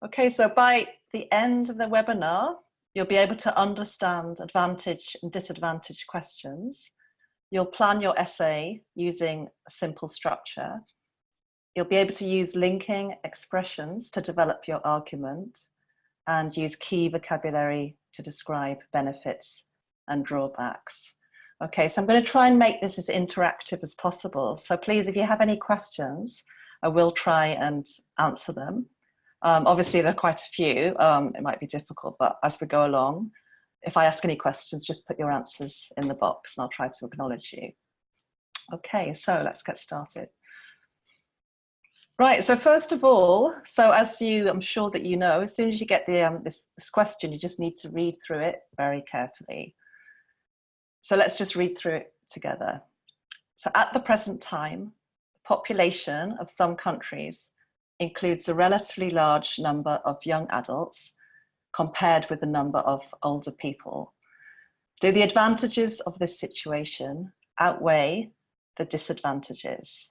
Okay, so by the end of the webinar, you'll be able to understand advantage and disadvantage questions. You'll plan your essay using a simple structure. You'll be able to use linking expressions to develop your argument and use key vocabulary to describe benefits and drawbacks. Okay, so I'm going to try and make this as interactive as possible. So please, if you have any questions, I will try and answer them. Obviously, there are quite a few. It might be difficult, but as we go along, if I ask any questions, just put your answers in the box and I'll try to acknowledge you. Okay, so let's get started. Right, so first of all, so as I'm sure that you know, as soon as you get the, this question, you just need to read through it very carefully. So let's just read through it together. So at the present time, the population of some countries includes a relatively large number of young adults compared with the number of older people. Do the advantages of this situation outweigh the disadvantages?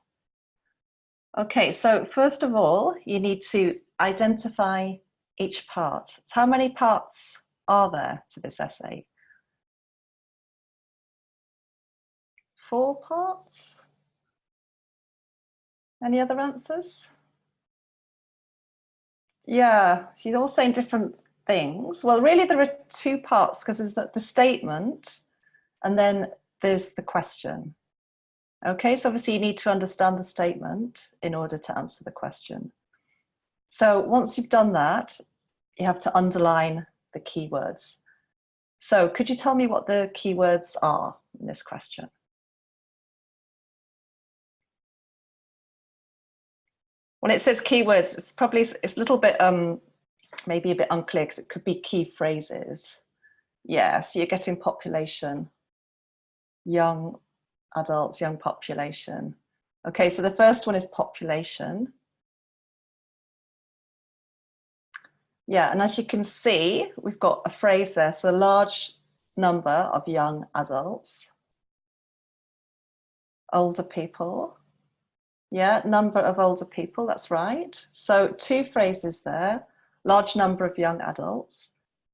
Okay, so first of all, you need to identify each part. So how many parts are there to this essay? 4 parts? Any other answers? Yeah, she's all saying different things. Well, really there are 2 parts because there's the statement and then there's the question. Okay, so obviously you need to understand the statement in order to answer the question. So once you've done that, you have to underline the keywords. So could you tell me what the keywords are in this question? When it says keywords, it's a little bit, maybe a bit unclear because it could be key phrases. Yeah, so you're getting population, young adults, young population. Okay, so the first one is population. Yeah, and as you can see, we've got a phrase there, so a large number of young adults, older people. Yeah, number of older people, that's right. So 2 phrases there, large number of young adults,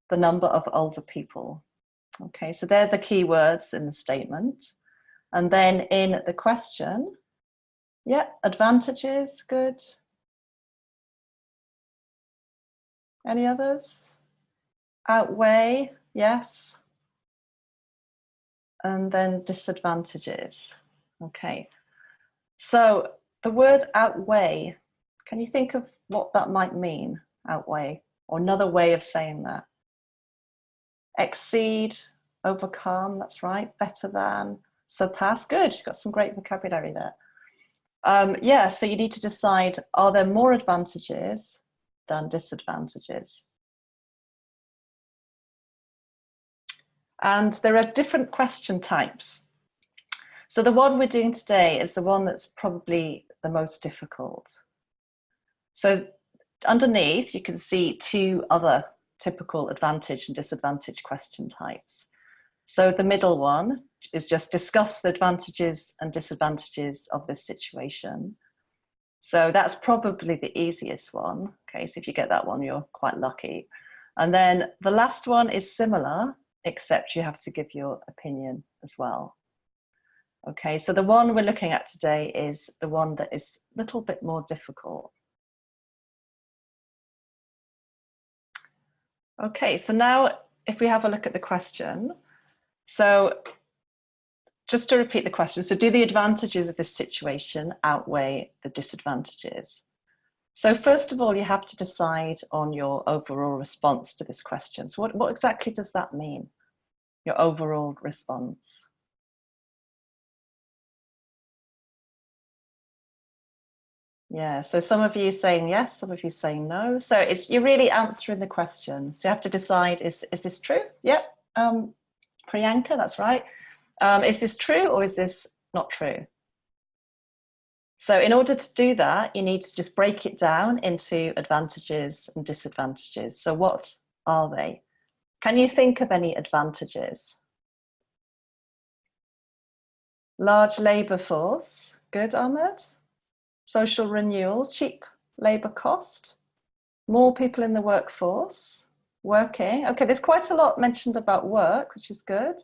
the number of older people. Okay, so they're the key words in the statement. And then in the question, yeah, advantages, good. Any others? Outweigh, yes. And then disadvantages. Okay, so the word outweigh, can you think of what that might mean, outweigh, or another way of saying that? Exceed, overcome, that's right, better than, surpass, good, you've got some great vocabulary there. Yeah, so you need to decide, are there more advantages than disadvantages? And there are different question types. So the one we're doing today is the one that's probably the most difficult. So underneath, you can see 2 other typical advantage and disadvantage question types. So the middle one is just discuss the advantages and disadvantages of this situation. So that's probably the easiest one. Okay, so if you get that one, you're quite lucky. And then the last one is similar, except you have to give your opinion as well. Okay, so the one we're looking at today is the one that is a little bit more difficult. Okay, so now if we have a look at the question, so just to repeat the question, so do the advantages of this situation outweigh the disadvantages? So first of all, you have to decide on your overall response to this question. So what exactly does that mean, your overall response? Yeah, so some of you saying yes, some of you saying no. So you're really answering the question. So you have to decide, is this true? Yep, Priyanka, that's right. Is this true or is this not true? So in order to do that, you need to just break it down into advantages and disadvantages. So what are they? Can you think of any advantages? Large labour force, good, Ahmed. Social renewal, cheap labour cost. More people in the workforce, working. Okay, there's quite a lot mentioned about work, which is good.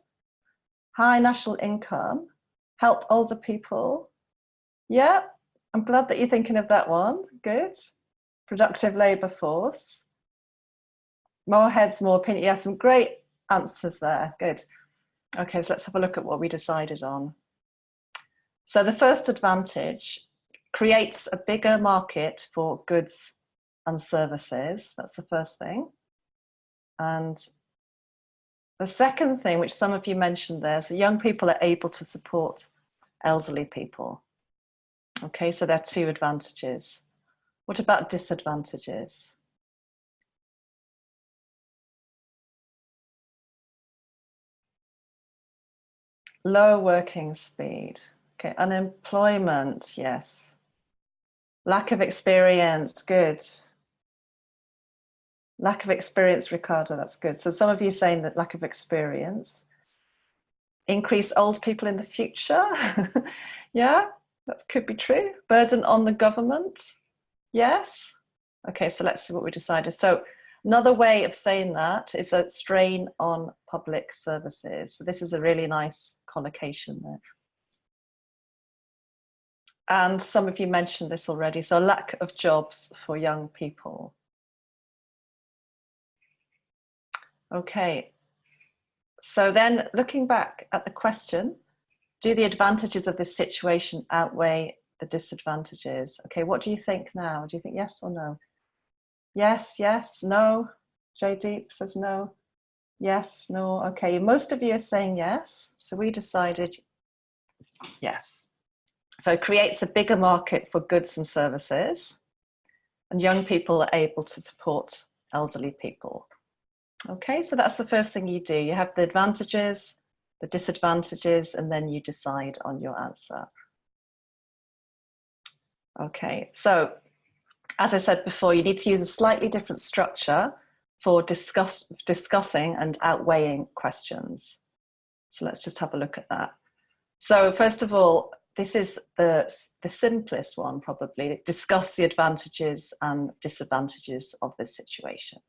High national income, help older people. Yeah, I'm glad that you're thinking of that one. Good. Productive labour force. More heads, more opinion. Yeah, some great answers there. Good. Okay, so let's have a look at what we decided on. So the first advantage creates a bigger market for goods and services. That's the first thing. And the second thing, which some of you mentioned there, is that young people are able to support elderly people. Okay, so there are two advantages. What about disadvantages? Low working speed. Okay, unemployment, yes. Lack of experience, good. Lack of experience, Ricardo, that's good. So some of you saying that lack of experience. Increase old people in the future. Yeah, that could be true. Burden on the government. Yes. Okay, so let's see what we decided. So another way of saying that is a strain on public services. So this is a really nice collocation there. And some of you mentioned this already. So lack of jobs for young people. Okay. So then looking back at the question, do the advantages of this situation outweigh the disadvantages? Okay, what do you think now? Do you think yes or no? Yes, yes, no. Jaydeep says no. Yes, no. Okay, most of you are saying yes. So we decided yes. So it creates a bigger market for goods and services, and young people are able to support elderly people. Okay, so that's the first thing you do. You have the advantages, the disadvantages, and then you decide on your answer. Okay, so as I said before, you need to use a slightly different structure for discussing and outweighing questions. So let's just have a look at that. So first of all, this is the simplest one probably. Discuss the advantages and disadvantages of this situation.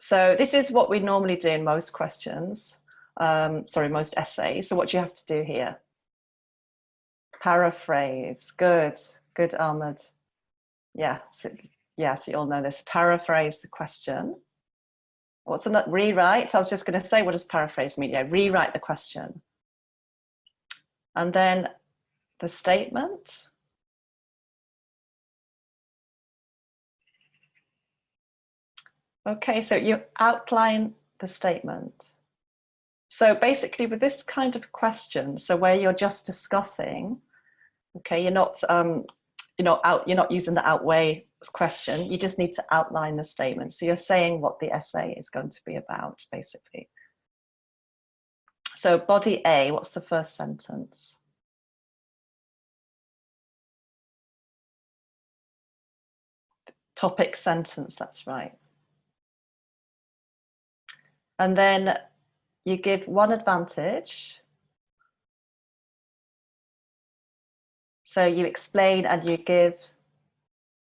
So this is what we normally do in most questions, most essays. So what do you have to do here? Paraphrase. Good, good, Ahmed. Yeah, so you all know this. Paraphrase the question. What's another? Rewrite. I was just going to say, what does paraphrase mean? Yeah, rewrite the question. And then the statement. Okay, so you outline the statement. So basically with this kind of question, so where you're just discussing, okay, you're not using the outweigh question, you just need to outline the statement. So you're saying what the essay is going to be about, basically. So body A, what's the first sentence? Topic sentence, that's right. And then you give one advantage. So you explain and you give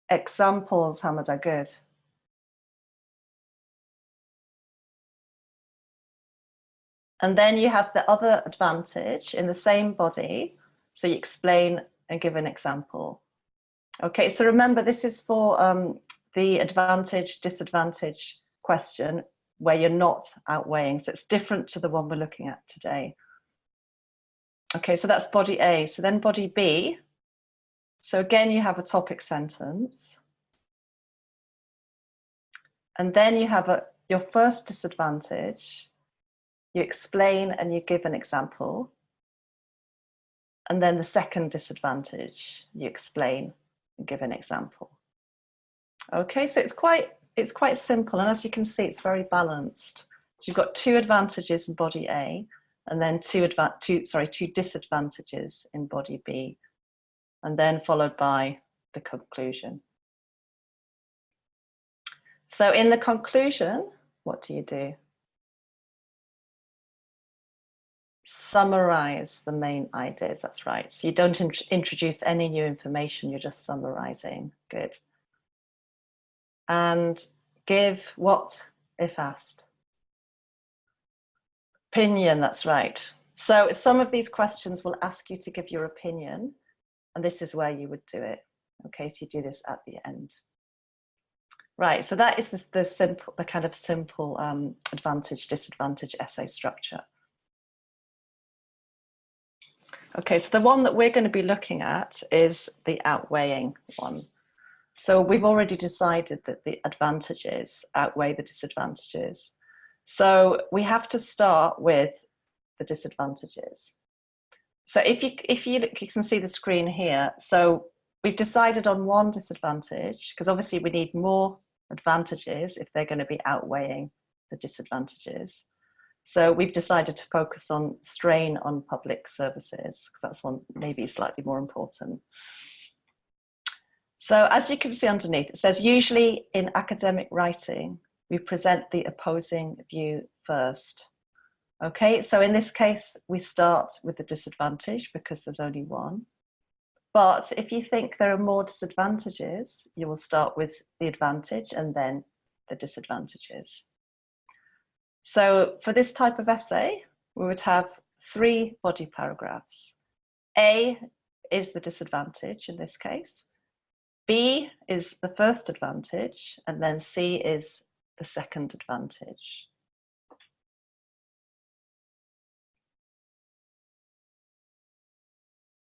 examples, Hamad, are good. And then you have the other advantage in the same body. So you explain and give an example. Okay, so remember this is for the advantage, disadvantage question where you're not outweighing. So it's different to the one we're looking at today. Okay, so that's body A. So then body B. So again, you have a topic sentence. And then you have your first disadvantage. You explain and you give an example. And then the second disadvantage, you explain and give an example. Okay, so it's quite simple. And as you can see, it's very balanced. So you've got two advantages in body A and then two disadvantages in body B, and then followed by the conclusion. So in the conclusion, what do you do? summarize the main ideas. That's right. So you don't introduce any new information, you're just summarizing. Good. And give what if asked? Opinion, that's right. So some of these questions will ask you to give your opinion, and this is where you would do it. Okay, so you do this at the end. Right, so that is the kind of simple advantage, disadvantage essay structure. Okay, so the one that we're going to be looking at is the outweighing one. So we've already decided that the advantages outweigh the disadvantages. So we have to start with the disadvantages. So if you can see the screen here, so we've decided on one disadvantage, because obviously we need more advantages if they're going to be outweighing the disadvantages. So we've decided to focus on strain on public services, because that's one maybe slightly more important. So as you can see underneath, it says, usually in academic writing, we present the opposing view first. Okay, so in this case, we start with the disadvantage because there's only one. But if you think there are more disadvantages, you will start with the advantage and then the disadvantages. So for this type of essay, we would have 3 body paragraphs. A is the disadvantage in this case. B is the first advantage, and then C is the second advantage.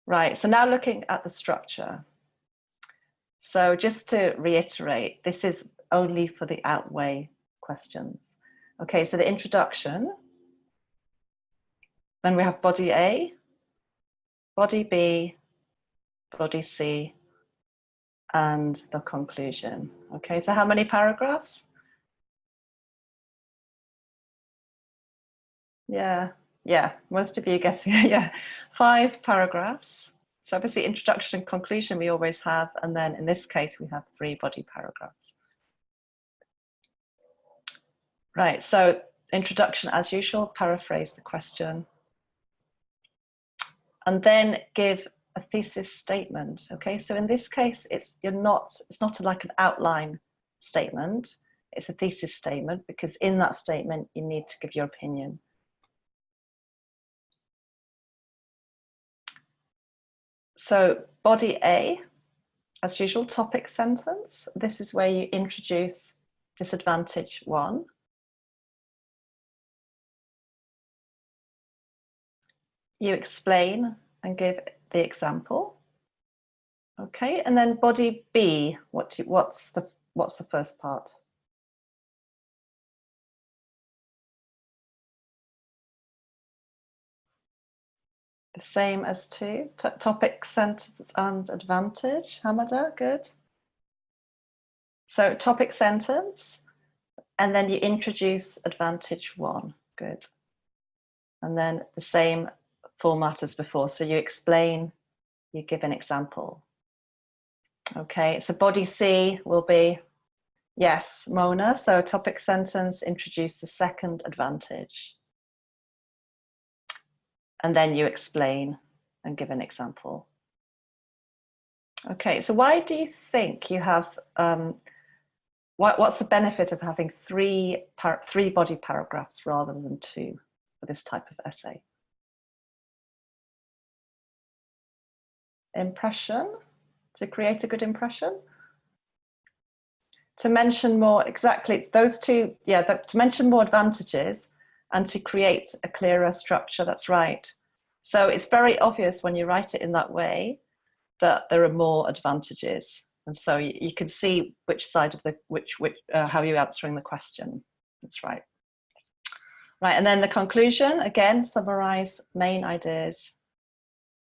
Right, so now looking at the structure. So just to reiterate, this is only for the outweigh questions. Okay, so the introduction, then we have body A, body B, body C, and the conclusion. Okay, so how many paragraphs? Yeah, most of you guessing, yeah, 5 paragraphs. So obviously introduction and conclusion we always have, and then in this case we have 3 body paragraphs. Right, so introduction as usual, paraphrase the question, and then give a thesis statement. Okay, so in this case it's not like an outline statement, it's a thesis statement, because in that statement you need to give your opinion. So body A, as usual, topic sentence. This is where you introduce disadvantage 1. You explain and give the example. Okay, and then body B, what's the first part? The same as 2, topic, sentence and advantage. Hamada, good. So topic, sentence, and then you introduce advantage 1, good. And then the same format as before. So you explain, you give an example. Okay, so body C will be, yes, Mona. So topic, sentence, introduce the second advantage. And then you explain and give an example. Okay, so why do you think you have, what's the benefit of having 3 body paragraphs rather than 2 for this type of essay? Impression, to create a good impression? To mention more, exactly, those 2, yeah, to mention more advantages and to create a clearer structure, that's right. So it's very obvious when you write it in that way that there are more advantages. And so you can see which side of how you're answering the question. That's right. Right, and then the conclusion, again, summarize main ideas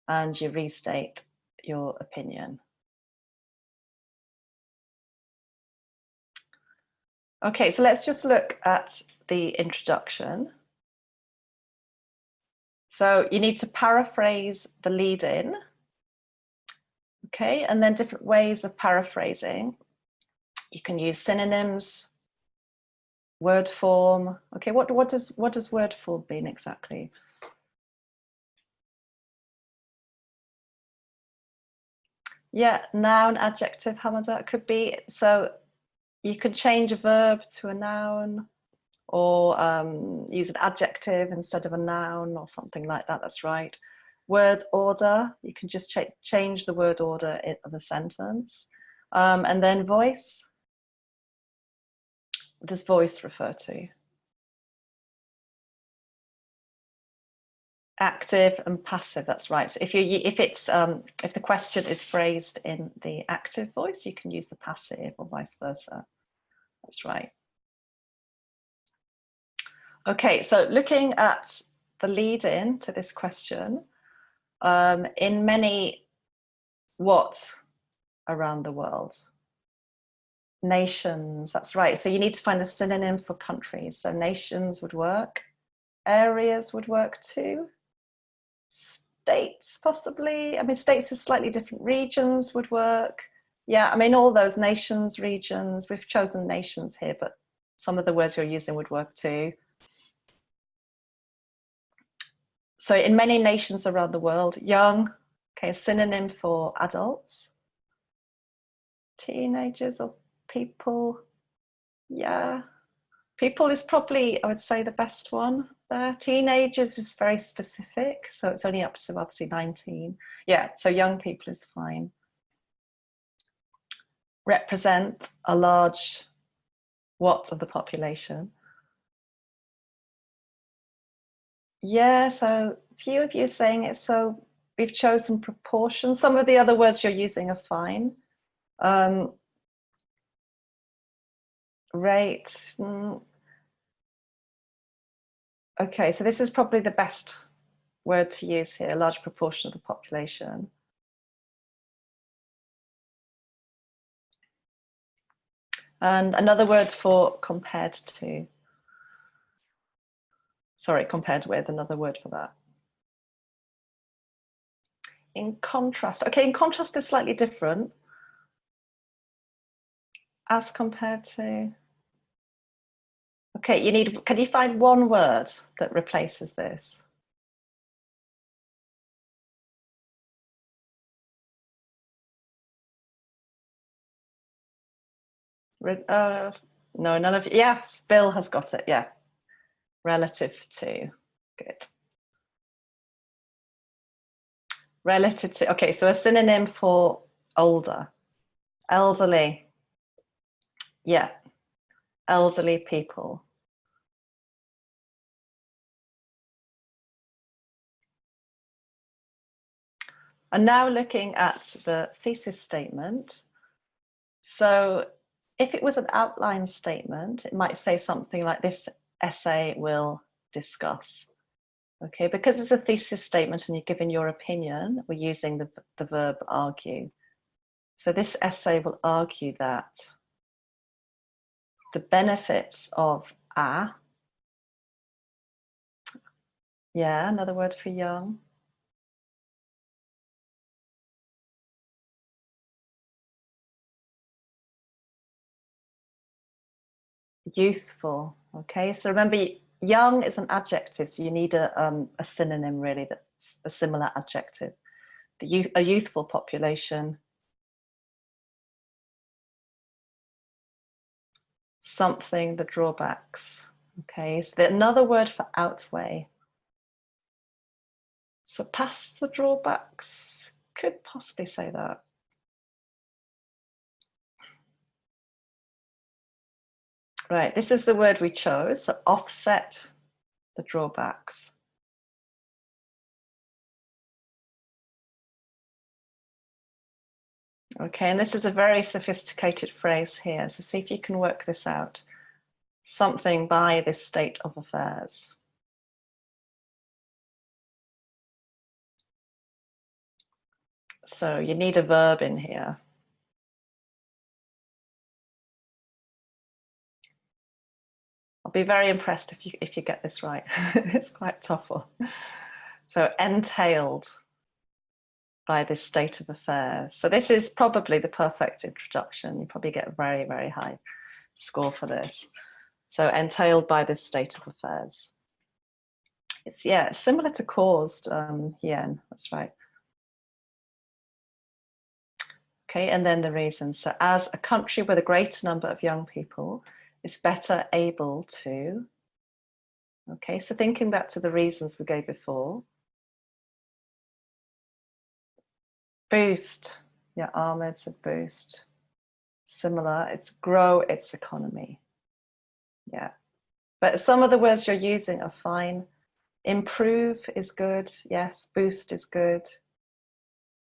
and you restate your opinion. Okay, so let's just look at the introduction. So you need to paraphrase the lead-in. Okay, and then different ways of paraphrasing. You can use synonyms, word form. Okay, what does word form mean exactly? Yeah, noun, adjective, Hamada could be. So you could change a verb to a noun, or use an adjective instead of a noun or something like that. That's right. Word order, you can just change the word order of the sentence. And then voice, what does voice refer to? Active and passive, that's right. So if the question is phrased in the active voice, you can use the passive, or vice versa. That's right. Okay, so looking at the lead in to this question, in many what around the world? Nations, that's right. So you need to find a synonym for countries. So nations would work. Areas would work too. States, possibly. I mean, states is slightly different. Regions would work. Yeah, I mean, all those nations, regions, we've chosen nations here, but some of the words you're using would work too. So in many nations around the world, young, okay, a synonym for adults. Teenagers or people, yeah. People is probably, I would say, the best one there. Teenagers is very specific, so it's only up to obviously 19. Yeah, so young people is fine. Represent a large what of the population? Yeah, so a few of you are saying it, so we've chosen proportion. Some of the other words you're using are fine. Rate. Okay, so this is probably the best word to use here, a large proportion of the population. And another word for compared to. Sorry, compared with, another word for that. In contrast. Okay, in contrast is slightly different. As compared to. Okay, can you find one word that replaces this? No, none of you. Yes, Bill has got it. Yeah. Relative to. Good. Relative to. Okay, so a synonym for older. Elderly. Yeah. Elderly people. And now looking at the thesis statement. So if it was an outline statement, it might say something like this essay will discuss. Okay, because it's a thesis statement and you're giving your opinion, we're using the verb argue. So this essay will argue that the benefits of yeah, another word for young. Youthful. Okay, so remember, young is an adjective, so you need a synonym really that's a similar adjective. A youthful population. Something, the drawbacks. Okay, so another word for outweigh. Surpass the drawbacks. Could possibly say that. Right, this is the word we chose, so offset the drawbacks. Okay, and this is a very sophisticated phrase here, so see if you can work this out. Something by this state of affairs. So you need a verb in here. I'll be very impressed if you get this right. It's quite tough one. So entailed by this state of affairs. So this is probably the perfect introduction. You probably get a very, very high score for this. So entailed by this state of affairs. It's, yeah, similar to caused, Hien, that's right. Okay, and then the reasons. So as a country with a greater number of young people is better able to, okay, so thinking back to the reasons we gave before. Boost, yeah, Ahmed's a boost. Similar, it's grow its economy. Yeah, but some of the words you're using are fine. Improve is good, yes. Boost is good.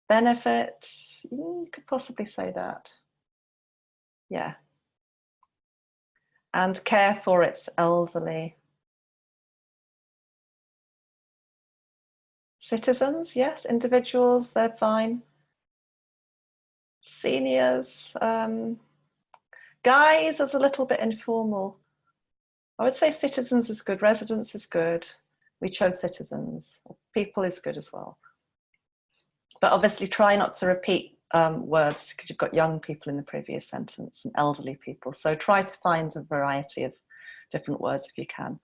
Benefit, you could possibly say that. Yeah. And care for its elderly. Citizens, yes. Individuals, they're fine. Seniors, guys is a little bit informal. I would say citizens is good, residents is good. We chose citizens. People is good as well. But obviously try not to repeat words because you've got young people in the previous sentence and elderly people. So try to find a variety of different words if you can.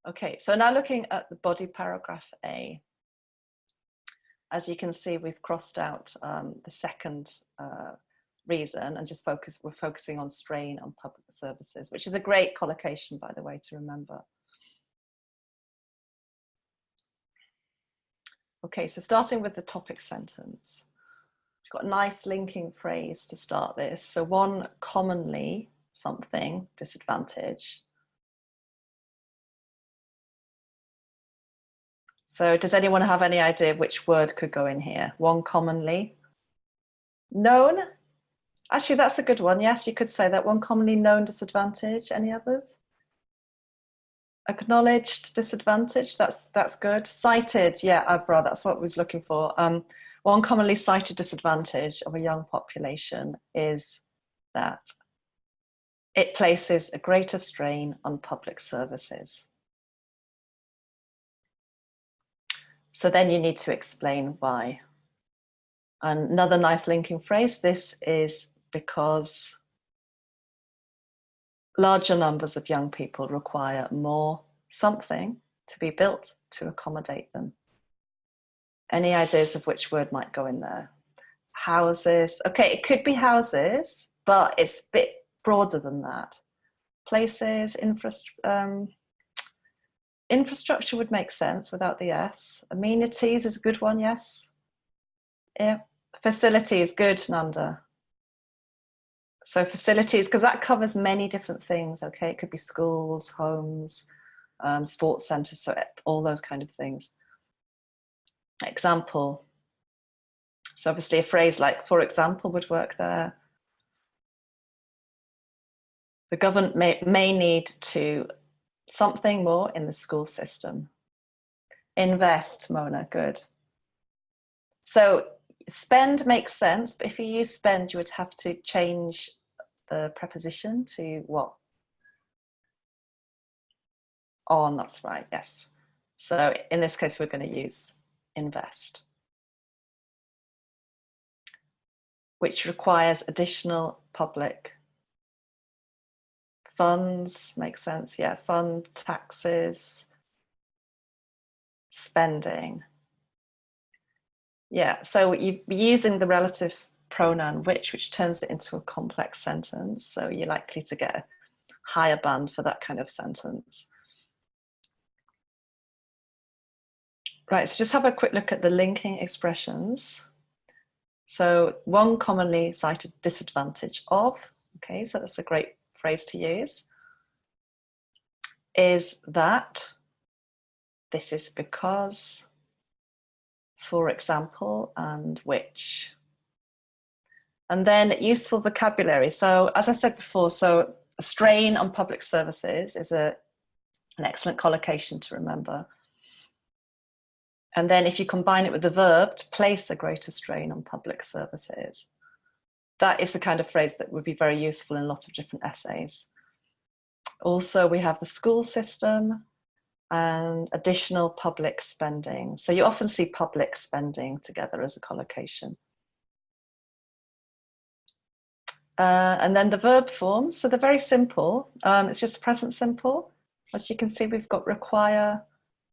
Okay, so now looking at the body paragraph A. As you can see, we've crossed out the second reason and just we're focusing on strain on public services, which is a great collocation, by the way, to remember. Okay, so starting with the topic sentence, we've got a nice linking phrase to start this. So one commonly something disadvantage. So does anyone have any idea which word could go in here? One commonly known. Actually, that's a good one. Yes, you could say that. One commonly known disadvantage. Any others? Acknowledged disadvantage. That's good. Cited. Yeah, Abra. That's what I was looking for. One commonly cited disadvantage of a young population is that it places a greater strain on public services. So then you need to explain why. Another nice linking phrase. This is because larger numbers of young people require more something to be built to accommodate them. Any ideas of which word might go in there? Houses. Okay, it could be houses, but it's a bit broader than that. Places, infrastructure would make sense without the S. Amenities is a good one, yes. Yeah. Facilities, good, Nanda. So facilities, because that covers many different things, okay? It could be schools, homes, sports centres, so all those kind of things. Example. So obviously a phrase like, for example, would work there. The government may need to something more in the school system. Invest, Mona, good. So spend makes sense, but if you use spend, you would have to change the preposition to what? On, that's right, yes. So in this case, we're going to use invest, which requires additional public funds, makes sense, yeah, fund, taxes, spending. Yeah, so you're using the relative pronoun which turns it into a complex sentence. So you're likely to get a higher band for that kind of sentence. Right, so just have a quick look at the linking expressions. So one commonly cited disadvantage of, okay, so that's a great phrase to use, is that, this is because, for example, and which. And then useful vocabulary. So as I said before, so a strain on public services is an excellent collocation to remember. And then if you combine it with the verb to place a greater strain on public services, that is the kind of phrase that would be very useful in a lot of different essays. Also, we have the school system and additional public spending. So you often see public spending together as a collocation. And then the verb forms, so they're very simple. It's just present simple. As you can see, we've got require,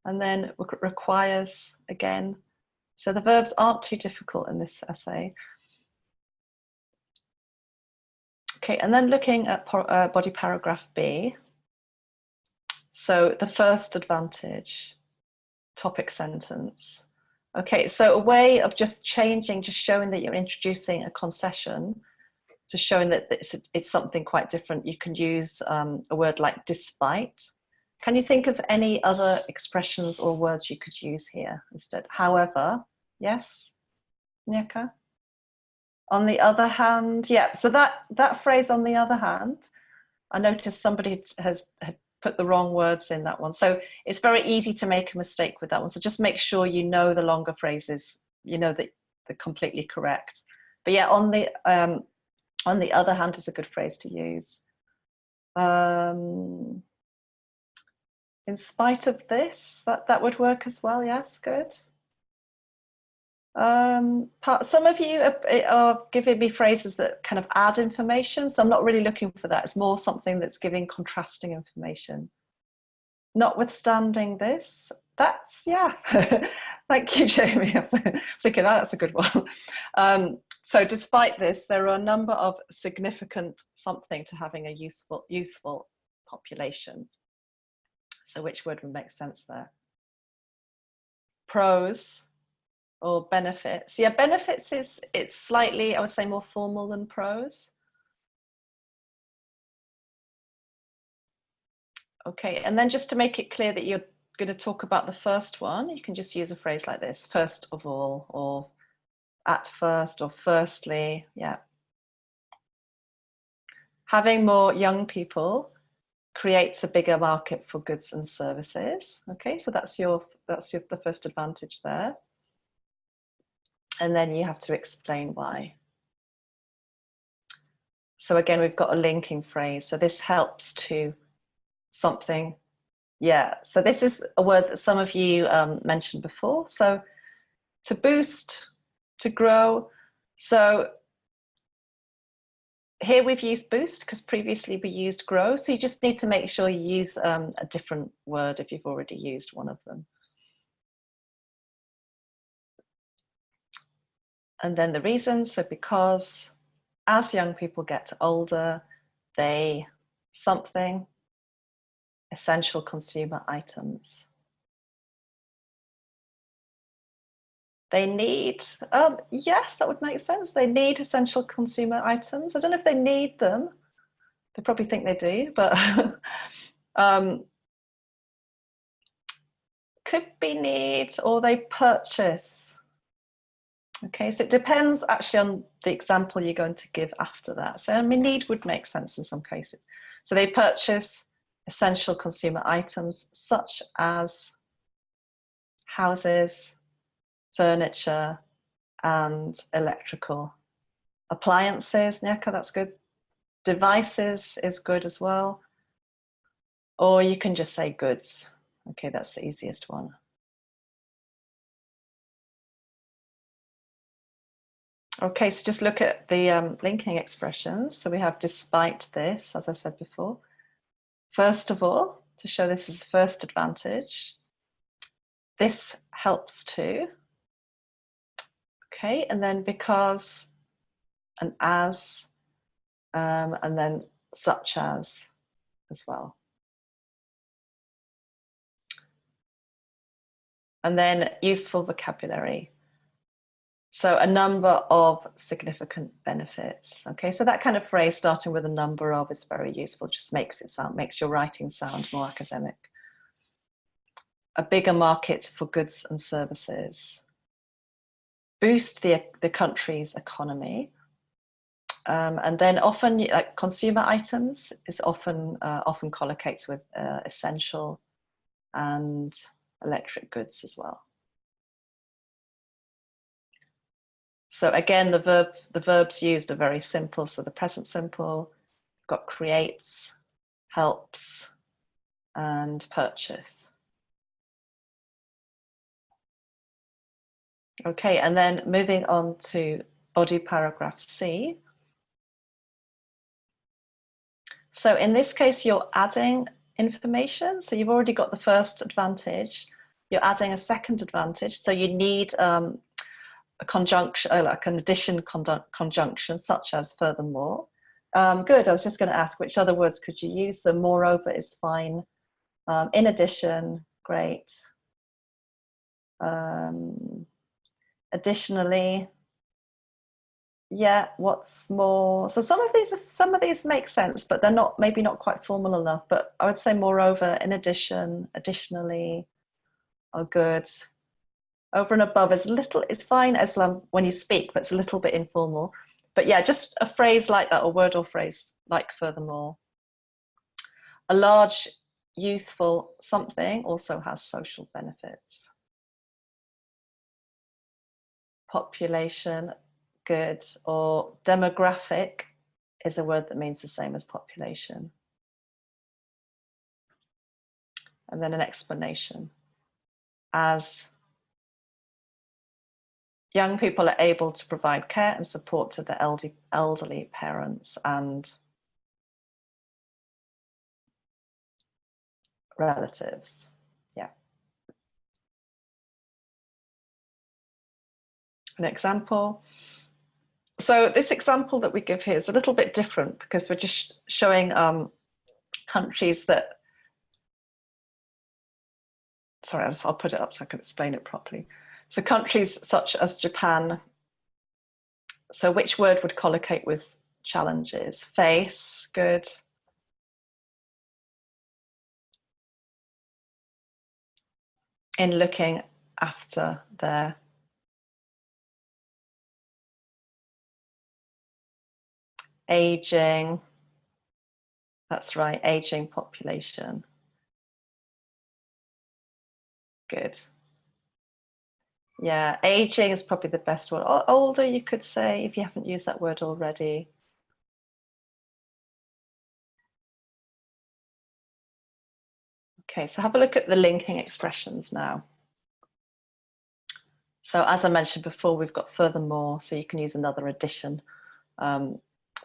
and then requires again. So the verbs aren't too difficult in this essay. Okay, and then looking at body paragraph B. So the first advantage, topic sentence. Okay, so a way of just changing, just showing that you're introducing a concession, to showing that it's something quite different. You can use a word like despite. Can you think of any other expressions or words you could use here instead? However, yes, Nyeka? On the other hand, yeah, so that phrase, on the other hand, I noticed somebody had put the wrong words in that one. So it's very easy to make a mistake with that one. So just make sure you know the longer phrases, you know that they're completely correct. But yeah, on the other hand is a good phrase to use. In spite of this, that would work as well. Yes, good. Some of you are giving me phrases that kind of add information, so I'm not really looking for that. It's more something that's giving contrasting information. Notwithstanding this, that's, yeah. Thank you, Jamie. I was thinking, oh, that's a good one. So despite this, there are a number of significant something to having a youthful population. So which word would make sense there? Pros or benefits. Yeah, benefits it's slightly, I would say, more formal than pros. Okay, and then just to make it clear that you're going to talk about the first one, you can just use a phrase like this: first of all, or at first, or firstly. Yeah. Having more young people creates a bigger market for goods and services. Okay, so that's the first advantage there. And then you have to explain why. So again, we've got a linking phrase. So this helps to something. Yeah, so this is a word that some of you mentioned before. So to boost, to grow. So here we've used boost because previously we used grow. So you just need to make sure you use a different word if you've already used one of them. And then the reason, so because as young people get older, they something, essential consumer items. They need, yes, that would make sense. They need essential consumer items. I don't know if they need them. They probably think they do, but could be need, or they purchase. Okay, so it depends actually on the example you're going to give after that. So I mean, need would make sense in some cases. So they purchase essential consumer items such as houses, furniture, and electrical appliances. Nyeka, that's good. Devices is good as well. Or you can just say goods. Okay, that's the easiest one. Okay, so just look at the linking expressions. So we have despite this, as I said before. First of all, to show this is the first advantage. This helps to. Okay, and then because, and as, and then such as well. And then useful vocabulary. So a number of significant benefits. Okay, so that kind of phrase starting with a number of is very useful, just makes your writing sound more academic. A bigger market for goods and services. Boost the country's economy. And then often, like consumer items is often collocates with essential and electric goods as well. So again, the verbs used are very simple. So the present simple, we've got creates, helps, and purchase. Okay, and then moving on to body paragraph C. So in this case, you're adding information. So you've already got the first advantage. You're adding a second advantage. So you need a conjunction, like an addition conjunction, such as furthermore. Good, I was just going to ask which other words could you use. So moreover is fine. In addition, great. Additionally, yeah, what's more? So some of these make sense, but they're not, maybe not quite formal enough. But I would say moreover, in addition, additionally, are good. Over and above is it's fine as when you speak, but it's a little bit informal. But yeah, just a phrase like that, or word or phrase like furthermore. A large, youthful something also has social benefits. Population, good. Or demographic is a word that means the same as population. And then an explanation. As young people are able to provide care and support to their elderly parents and relatives. Yeah. An example. So this example that we give here is a little bit different because we're just showing countries that, sorry, I'll put it up so I can explain it properly. So countries such as Japan. So which word would collocate with challenges? Face, good. In looking after their aging, that's right, aging population. Good. Yeah, aging is probably the best word. Or older, you could say, if you haven't used that word already. Okay, so have a look at the linking expressions now. So as I mentioned before, we've got furthermore, so you can use another addition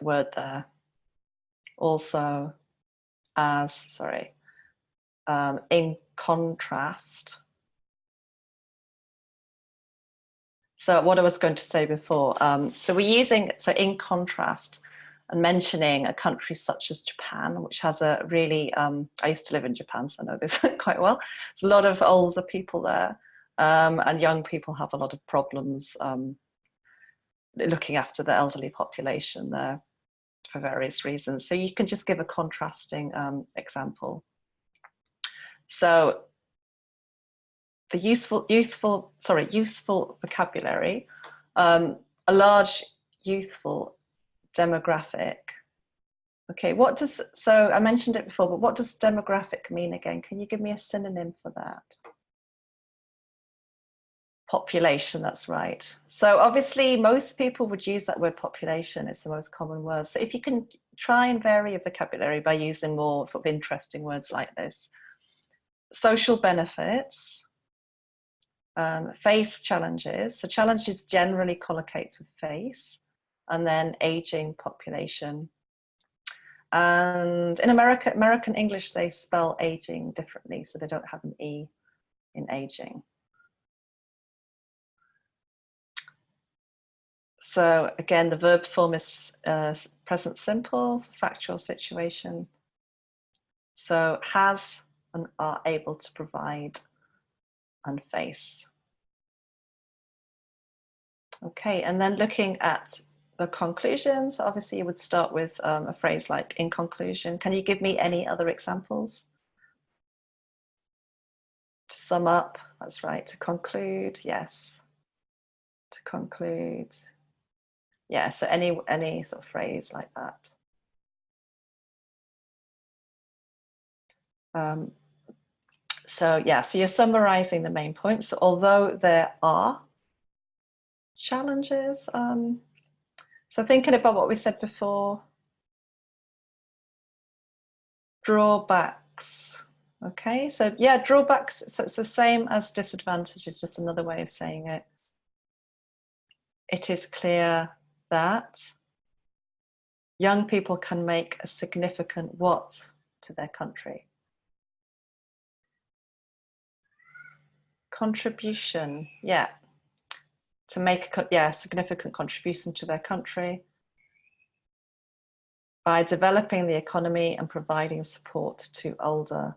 word there. Also, as, sorry, in contrast. So what I was going to say before, so we're using, so in contrast, and mentioning a country such as Japan, which has a really, I used to live in Japan, so I know this quite well. There's a lot of older people there, and young people have a lot of problems looking after the elderly population there for various reasons. So you can just give a contrasting example. So the useful vocabulary, a large youthful demographic. Okay, what does, so I mentioned it before, but what does demographic mean again? Can you give me a synonym for that? Population, that's right. So obviously most people would use that word population, it's the most common word. So if you can try and vary your vocabulary by using more sort of interesting words like this. Social benefits, face challenges. So challenges generally collocates with face, and then aging population. And in American English, they spell aging differently, so they don't have an E in aging. So again, the verb form is present simple, factual situation. So has and are able to provide and face. Okay, and then looking at the conclusions, obviously you would start with a phrase like in conclusion. Can you give me any other examples? To sum up, that's right. To conclude, yes. To conclude, yeah, so any sort of phrase like that. So yeah, so you're summarizing the main points. So although there are challenges, so thinking about what we said before, drawbacks. Okay, so yeah, drawbacks, so it's the same as disadvantages, just another way of saying it. It is clear that young people can make a significant what to their country? Contribution, yeah. to make a significant contribution to their country by developing the economy and providing support to older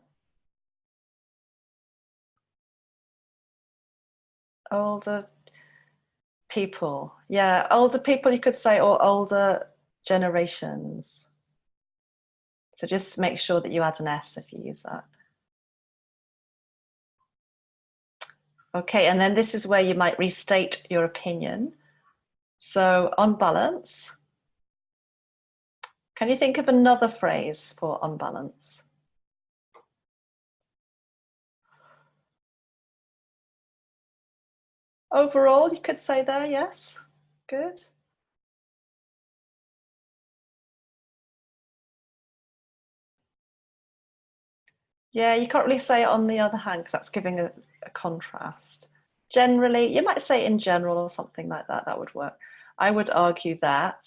people. Yeah, older people you could say, or older generations. So just make sure that you add an S if you use that. Okay, and then this is where you might restate your opinion. So on balance, can you think of another phrase for on balance? Overall, you could say there, yes. Good. Yeah, you can't really say it on the other hand because that's giving a contrast. Generally, you might say in general or something like that, that would work. I would argue that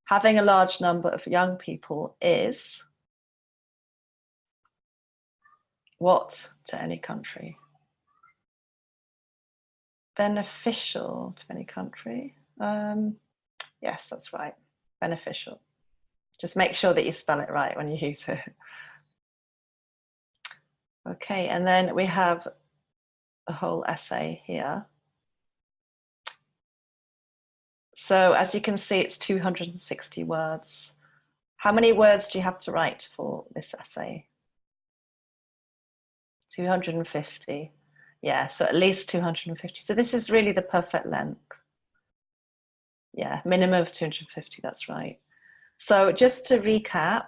having a large number of young people is what to any country? Beneficial to any country. Yes, that's right. Beneficial. Just make sure that you spell it right when you use it. Okay, and then we have a whole essay here. So as you can see, it's 260 words. How many words do you have to write for this essay? 250. Yeah, so at least 250. So this is really the perfect length. Yeah, minimum of 250, that's right. So just to recap,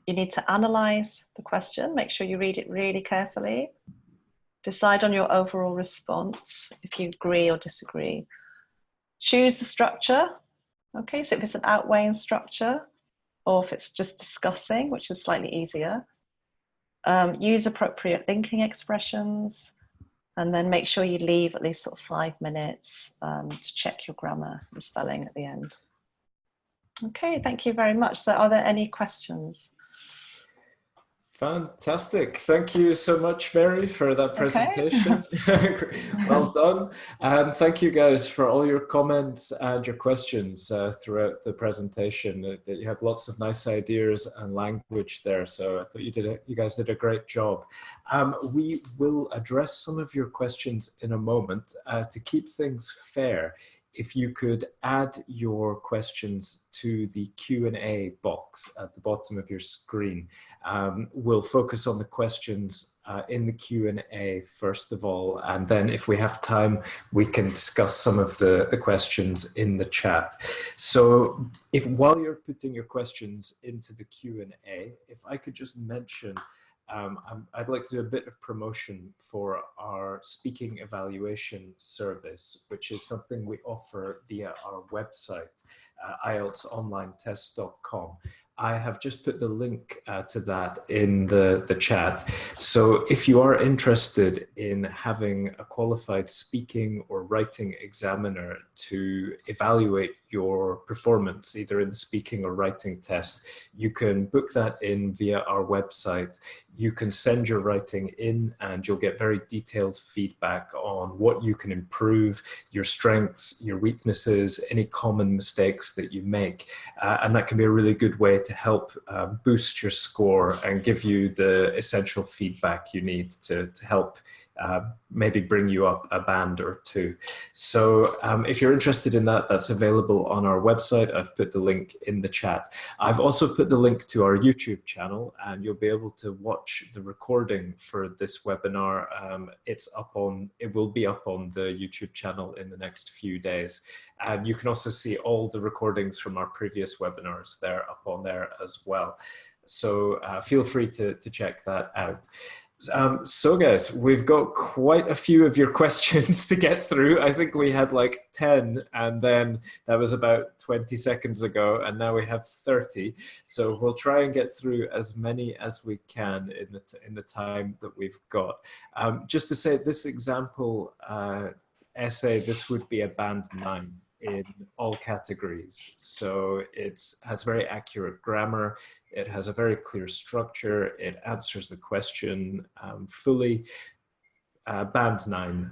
you need to analyze the question, make sure you read it really carefully, decide on your overall response, if you agree or disagree. Choose the structure, okay, so if it's an outweighing structure, or if it's just discussing, which is slightly easier. Use appropriate linking expressions, and then make sure you leave at least sort of 5 minutes to check your grammar and spelling at the end. Okay, thank you very much. So are there any questions? Fantastic. Thank you so much, Mary, for that presentation. Okay. Well done. And thank you guys for all your comments and your questions throughout the presentation. You had lots of nice ideas and language there. So I thought you guys did a great job. We will address some of your questions in a moment. To keep things fair, if you could add your questions to the Q&A box at the bottom of your screen. We'll focus on the questions in the Q&A first of all, and then if we have time, we can discuss some of the questions in the chat. So while you're putting your questions into the Q&A, if I could just mention, I'd like to do a bit of promotion for our speaking evaluation service, which is something we offer via our website, IELTSonlinetest.com. I have just put the link to that in the chat. So if you are interested in having a qualified speaking or writing examiner to evaluate your performance, either in the speaking or writing test, you can book that in via our website. You can send your writing in and you'll get very detailed feedback on what you can improve, your strengths, your weaknesses, any common mistakes that you make. And that can be a really good way to help boost your score and give you the essential feedback you need to help maybe bring you up a band or two. So if you're interested in that, that's available on our website. I've put the link in the chat. I've also put the link to our YouTube channel, and you'll be able to watch the recording for this webinar. It will be up on the YouTube channel in the next few days. And you can also see all the recordings from our previous webinars there up on there as well. So feel free to check that out. So guys, we've got quite a few of your questions to get through. I think we had like 10, and then that was about 20 seconds ago, and now we have 30. So we'll try and get through as many as we can in the time that we've got. Just to say, this example essay, this would be a band 9 in all categories. So it has very accurate grammar. It has a very clear structure. It answers the question fully. band 9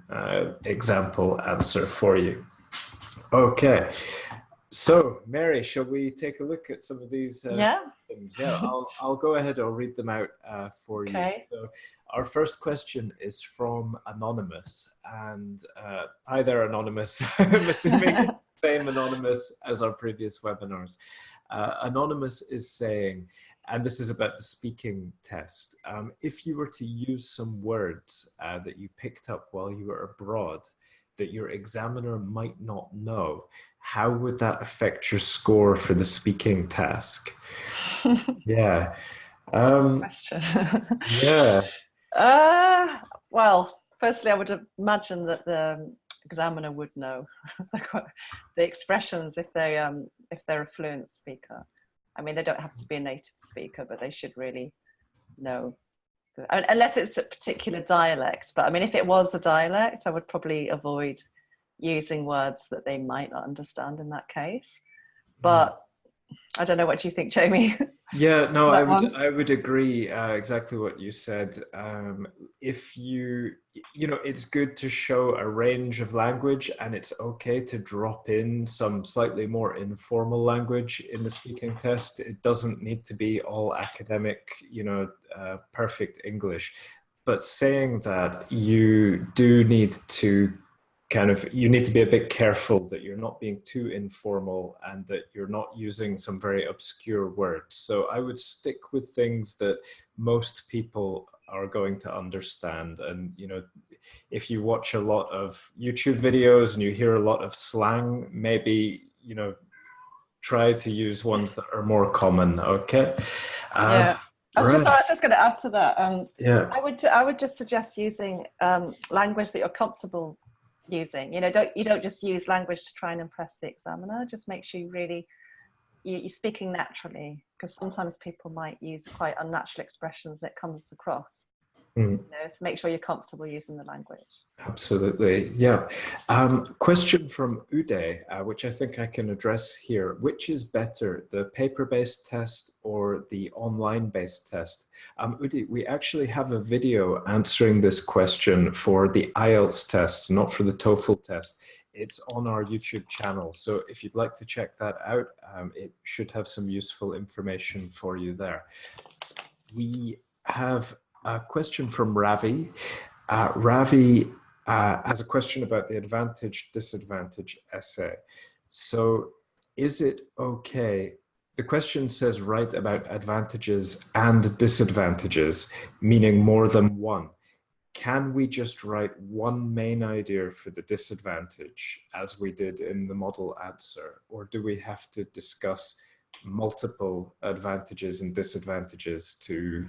example answer for you. Okay. So, Mary, shall we take a look at some of these things? Yeah, I'll go ahead. I'll read them out for you. So, our first question is from Anonymous, and hi there, Anonymous. I'm assuming it's the same Anonymous as our previous webinars. Anonymous is saying, and this is about the speaking test, if you were to use some words that you picked up while you were abroad that your examiner might not know, how would that affect your score for the speaking task? Yeah. Question. Yeah. Well, firstly, I would imagine that the examiner would know the expressions if they're a fluent speaker. I mean, they don't have to be a native speaker, but they should really know. Unless it's a particular dialect. But I mean, if it was a dialect, I would probably avoid using words that they might not understand in that case. But I don't know, what do you think, Jamie? Yeah, no, I would agree exactly what you said. If you know, it's good to show a range of language, and it's okay to drop in some slightly more informal language in the speaking test. It doesn't need to be all academic, you know, perfect English. But saying that, you do need to you need to be a bit careful that you're not being too informal and that you're not using some very obscure words. So I would stick with things that most people are going to understand. And, you know, if you watch a lot of YouTube videos and you hear a lot of slang, maybe, you know, try to use ones that are more common. Okay. Yeah. I was just going to add to that. Yeah. I would just suggest using language that you're comfortable using. You know, you don't just use language to try and impress the examiner. Just make sure you're speaking naturally, because sometimes people might use quite unnatural expressions that comes across. You know, so make sure you're comfortable using the language. Absolutely, yeah. Question from Uday, which I think I can address here. Which is better, the paper-based test or the online-based test? Uday, we actually have a video answering this question for the IELTS test, not for the TOEFL test. It's on our YouTube channel, so if you'd like to check that out, it should have some useful information for you there. We have a question from Ravi. Ravi has a question about the advantage-disadvantage essay. So is it okay? The question says write about advantages and disadvantages, meaning more than one. Can we just write one main idea for the disadvantage, as we did in the model answer? Or do we have to discuss multiple advantages and disadvantages to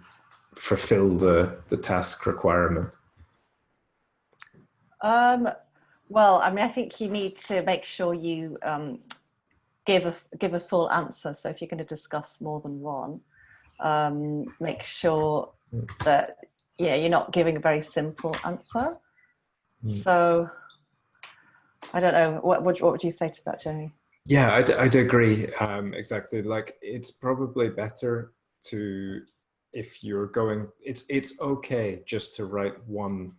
fulfill the task requirement? Well, I mean, I think you need to make sure you give a full answer. So if you're going to discuss more than one, make sure that you're not giving a very simple answer. So I don't know, what would you say to that, Jamie? Yeah, I'd agree. Exactly. Like, it's probably better to, if you're going, it's okay just to write one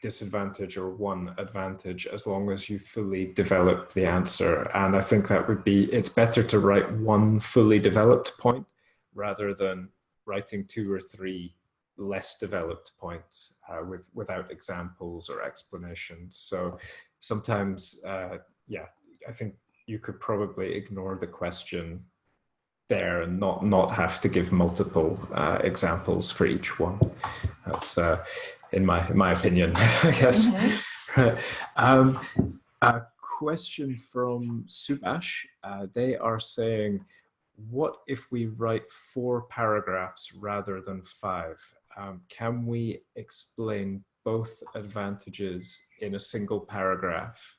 disadvantage or one advantage, as long as you fully develop the answer. And I think that would be, it's better to write one fully developed point rather than writing 2 or 3 less developed points without examples or explanations. So sometimes, yeah, I think you could probably ignore the question there and not have to give multiple examples for each one. That's in my opinion, I guess. A question from Subhash. They are saying, what if we write 4 paragraphs rather than 5? Can we explain both advantages in a single paragraph?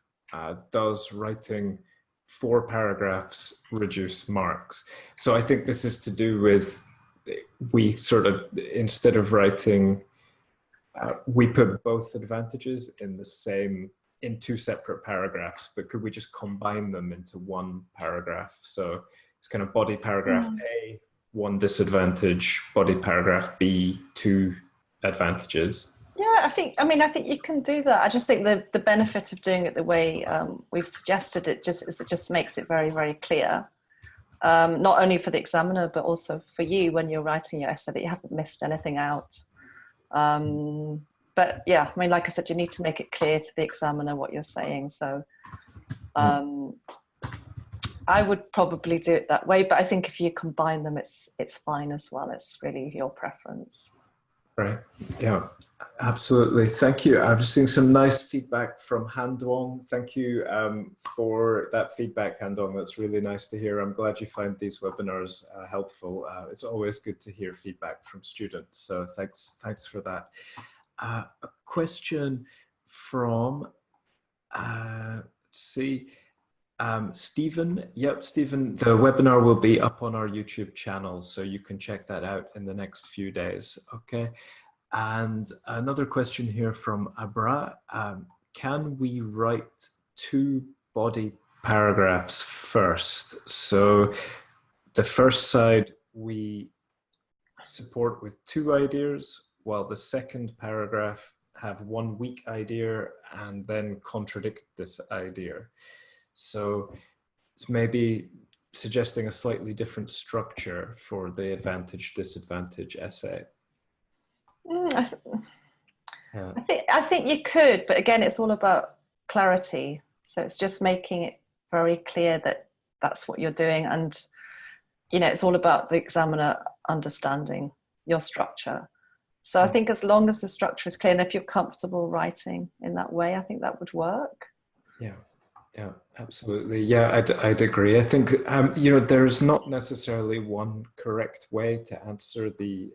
Does writing 4 paragraphs reduce marks? So I think this is to do with, we sort of, instead of writing, we put both advantages in 2 separate paragraphs, but could we just combine them into 1 paragraph? So it's kind of body paragraph A, 1 disadvantage, body paragraph B, 2 advantages. Yeah, Yeah, I mean, I think you can do that. I just think the benefit of doing it the way we've suggested it just makes it very, very clear, not only for the examiner, but also for you when you're writing your essay, that you haven't missed anything out. But yeah, I mean, like I said, you need to make it clear to the examiner what you're saying. So I would probably do it that way, but I think if you combine them, it's fine as well. It's really your preference. Right. Yeah, absolutely. Thank you. I'm just seeing some nice feedback from Han Duong. Thank you for that feedback, Han Duong. That's really nice to hear. I'm glad you find these webinars helpful. It's always good to hear feedback from students. So thanks for that. A question from, let's see, Stephen. Yep, Stephen, the webinar will be up on our YouTube channel, so you can check that out in the next few days, okay? And another question here from Abra. Can we write 2 body paragraphs first? So the first side we support with 2 ideas, while the second paragraph have 1 weak idea and then contradict this idea. So it's maybe suggesting a slightly different structure for the advantage disadvantage essay. I think you could, but again, it's all about clarity. So it's just making it very clear that that's what you're doing, and it's all about the examiner understanding your structure. So I think as long as the structure is clear, and if you're comfortable writing in that way, I think that would work. Yeah, absolutely. Yeah, I'd agree. I think, there's not necessarily one correct way to answer the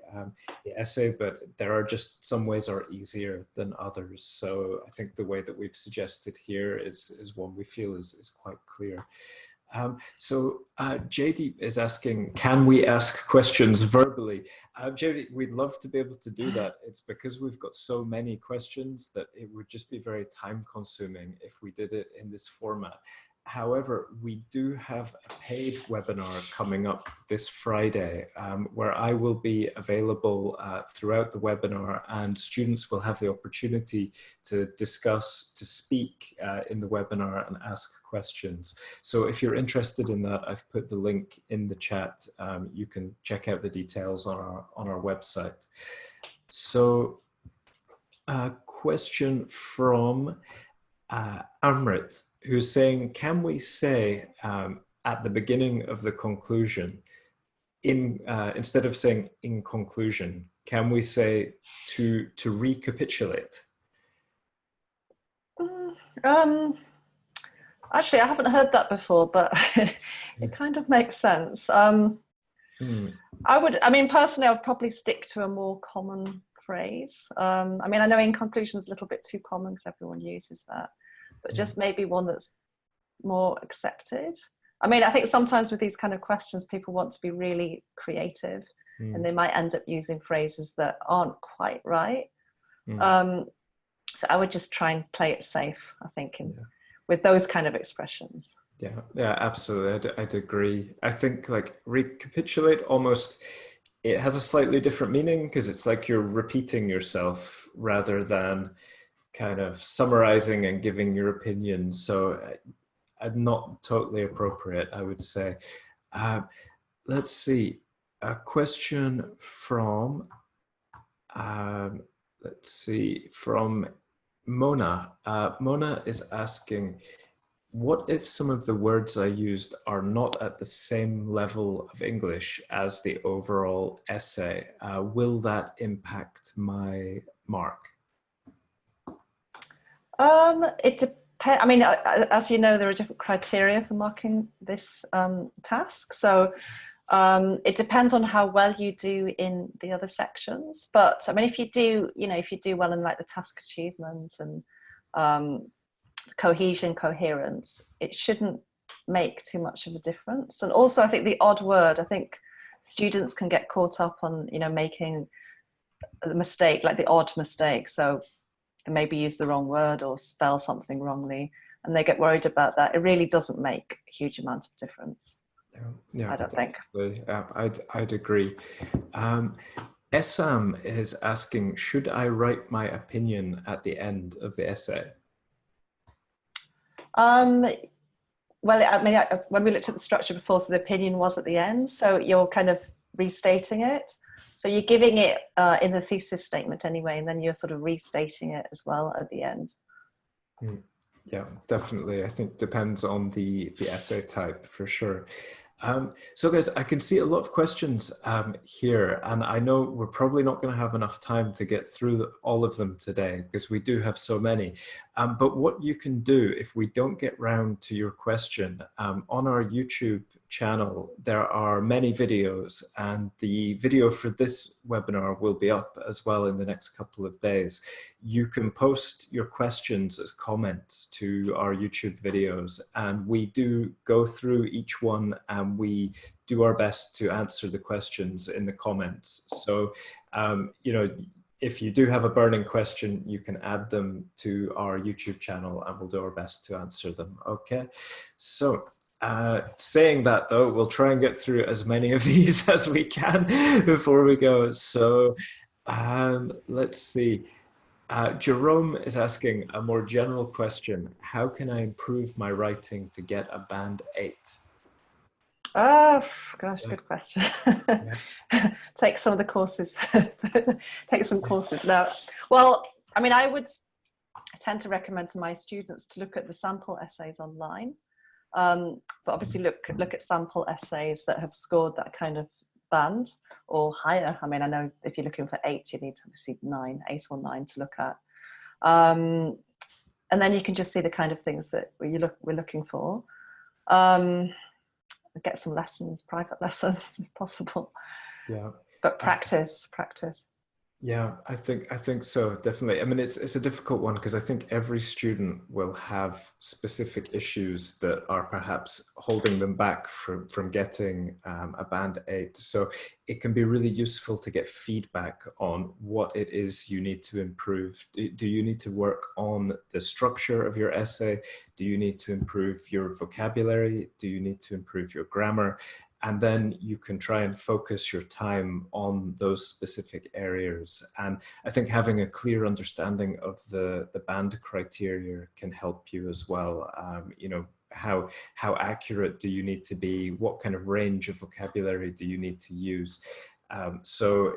essay, but there are just some ways are easier than others. So I think the way that we've suggested here is one we feel is quite clear. So JD is asking, can we ask questions verbally? JD, we'd love to be able to do that. It's because we've got so many questions that it would just be very time consuming if we did it in this format. However, we do have a paid webinar coming up this Friday where I will be available throughout the webinar, and students will have the opportunity to discuss, to speak in the webinar and ask questions. So if you're interested in that, I've put the link in the chat. You can check out the details on our website. So a question from Amrit, who's saying, can we say at the beginning of the conclusion, instead of saying in conclusion, can we say to recapitulate? Actually, I haven't heard that before, but it kind of makes sense. I mean, personally, I would probably stick to a more common phrase. I mean, I know in conclusion is a little bit too common because everyone uses that, but just maybe one that's more accepted. I mean, I think sometimes with these kind of questions, people want to be really creative and they might end up using phrases that aren't quite right. So I would just try and play it safe, I think, with those kind of expressions. Yeah, absolutely. I'd agree. I think like recapitulate almost, it has a slightly different meaning because it's like you're repeating yourself rather than kind of summarizing and giving your opinion. So not totally appropriate, I would say. Let's see, a question from, from Mona. Mona is asking, what if some of the words I used are not at the same level of English as the overall essay? Will that impact my mark? It depends. I mean, as you know, there are different criteria for marking this task. So it depends on how well you do in the other sections. But I mean, if you do well in like the task achievement and cohesion, coherence, it shouldn't make too much of a difference. And also, I think the odd word, I think students can get caught up on, making a mistake, like the odd mistake. So they maybe use the wrong word or spell something wrongly, and they get worried about that. It really doesn't make a huge amount of difference. Yeah, I don't think. I'd agree. Essam is asking, should I write my opinion at the end of the essay? Well, I mean, when we looked at the structure before, so the opinion was at the end, so you're kind of restating it. So you're giving it in the thesis statement anyway, and then you're sort of restating it as well at the end. Yeah, definitely. I think depends on the essay type for sure. So guys, I can see a lot of questions here, and I know we're probably not going to have enough time to get through all of them today because we do have so many. But what you can do if we don't get round to your question, on our YouTube channel, there are many videos, and the video for this webinar will be up as well in the next couple of days. You can post your questions as comments to our YouTube videos, and we do go through each one and we do our best to answer the questions in the comments. So, you know, if you do have a burning question, you can add them to our YouTube channel and we'll do our best to answer them. Okay, so saying that though, we'll try and get through as many of these as we can before we go. So let's see. Jerome is asking a more general question. How can I improve my writing to get a band 8? Oh, gosh, Yeah. good question. Yeah. Take some of the courses. Take some courses. No, well, I mean, I tend to recommend to my students to look at the sample essays online. But obviously look at sample essays that have scored that kind of band or higher. I mean, I know if you're looking for 8, you need to obviously 8 or 9 to look at. And then you can just see the kind of things that we're looking for. Get some lessons, private lessons if possible. Yeah. But practice. Yeah, I think so, definitely. I mean, it's a difficult one because I think every student will have specific issues that are perhaps holding them back from getting a band 8. So it can be really useful to get feedback on what it is you need to improve. Do you need to work on the structure of your essay? Do you need to improve your vocabulary? Do you need to improve your grammar? And then you can try and focus your time on those specific areas. And I think having a clear understanding of the band criteria can help you as well. You know, how accurate do you need to be? What kind of range of vocabulary do you need to use? So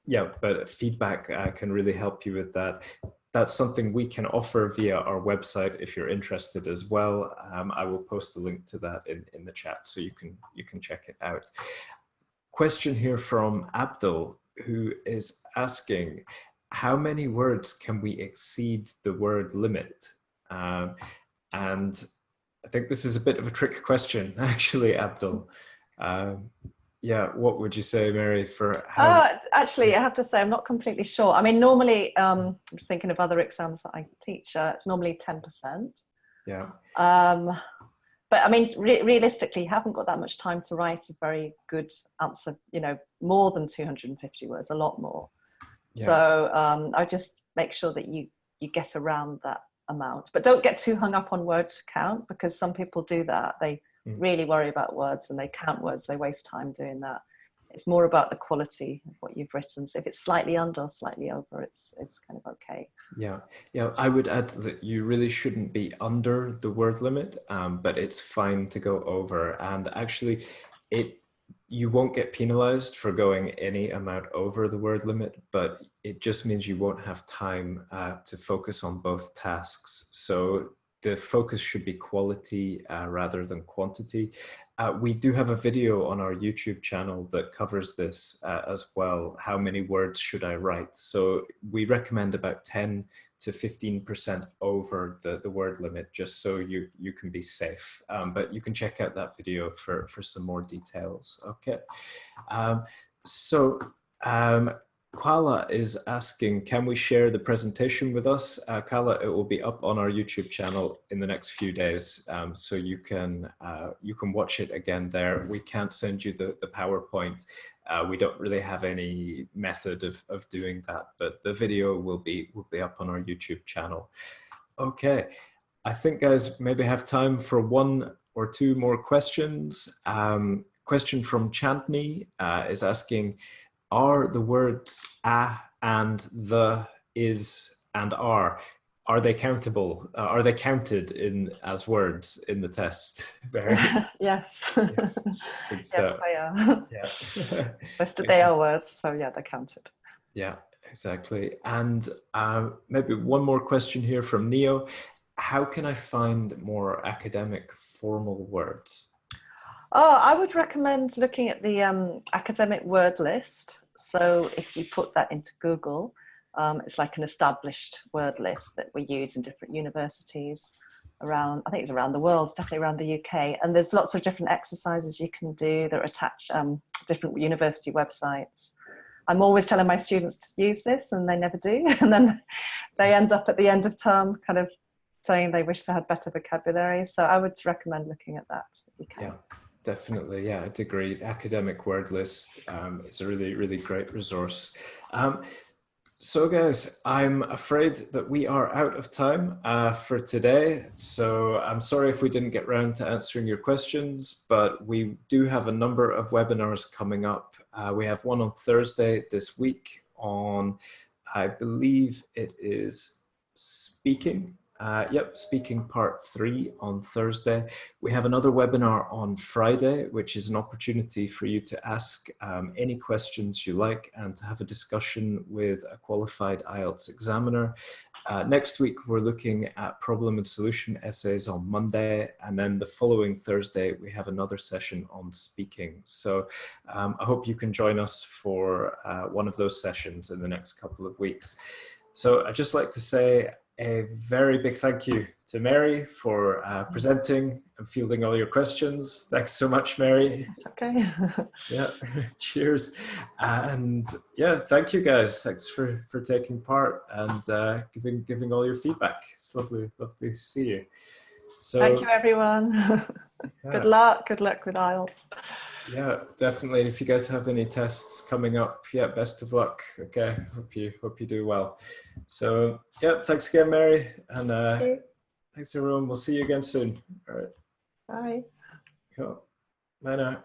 yeah, but feedback can really help you with that. That's something we can offer via our website if you're interested as well. I will post the link to that in the chat so you can check it out. Question here from Abdul, who is asking, how many words can we exceed the word limit? And I think this is a bit of a trick question, actually, Abdul. Yeah, what would you say, Mary, for how? Actually, I have to say, I'm not completely sure. I mean, normally, I'm just thinking of other exams that I teach, it's normally 10%. Yeah. But I mean, realistically, you haven't got that much time to write a very good answer, you know, more than 250 words, a lot more. Yeah. So I just make sure that you get around that amount. But don't get too hung up on word count, because some people do that. They really worry about words and they count words. They waste time doing that. It's more about the quality of what you've written. So if it's slightly under or slightly over, it's kind of okay. Yeah, yeah. I would add that you really shouldn't be under the word limit, but it's fine to go over. And actually, you won't get penalized for going any amount over the word limit, but it just means you won't have time to focus on both tasks. So the focus should be quality rather than quantity. We do have a video on our YouTube channel that covers this as well. How many words should I write? So we recommend about 10 to 15% over the word limit, just so you can be safe. But you can check out that video for some more details. Okay. Kala is asking, can we share the presentation with us? Kala, it will be up on our YouTube channel in the next few days, so you can watch it again there. We can't send you the PowerPoint. We don't really have any method of doing that, but the video will be up on our YouTube channel. Okay, I think, guys, maybe have time for 1 or 2 more questions. Question from Chandni is asking, are the words a and the, is and are they countable? Are they counted in as words in the test? Very. Yes. Yes. Yes, they are. Yeah. They are words, so yeah, they're counted. Yeah, exactly. And maybe one more question here from Neo. How can I find more academic formal words? Oh, I would recommend looking at the academic word list. So if you put that into Google, it's like an established word list that we use in different universities around, I think it's around the world, definitely around the UK. And there's lots of different exercises you can do that are attached different university websites. I'm always telling my students to use this and they never do. And then they end up at the end of term kind of saying they wish they had better vocabulary. So I would recommend looking at that if you can. Yeah, definitely. Yeah, I'd agree. Academic word list is a really, really great resource. So guys, I'm afraid that we are out of time for today. So I'm sorry if we didn't get around to answering your questions, but we do have a number of webinars coming up. We have one on Thursday this week on, I believe it is speaking. Speaking part 3 on Thursday. We have another webinar on Friday, which is an opportunity for you to ask any questions you like and to have a discussion with a qualified IELTS examiner. Next week, we're looking at problem and solution essays on Monday, and then the following Thursday, we have another session on speaking. So I hope you can join us for one of those sessions in the next couple of weeks. So I'd just like to say a very big thank you to Mary for presenting and fielding all your questions. Thanks so much, Mary. Okay. Yeah, cheers. And yeah, thank you guys. Thanks for taking part and giving all your feedback. It's lovely to see you. So thank you, everyone. Yeah. Good luck with IELTS. Yeah, definitely. If you guys have any tests coming up, yeah, best of luck. Okay, hope you do well. So yeah, thanks again, Mary, and thanks everyone. We'll see you again soon. All right. Bye. Cool. Bye now.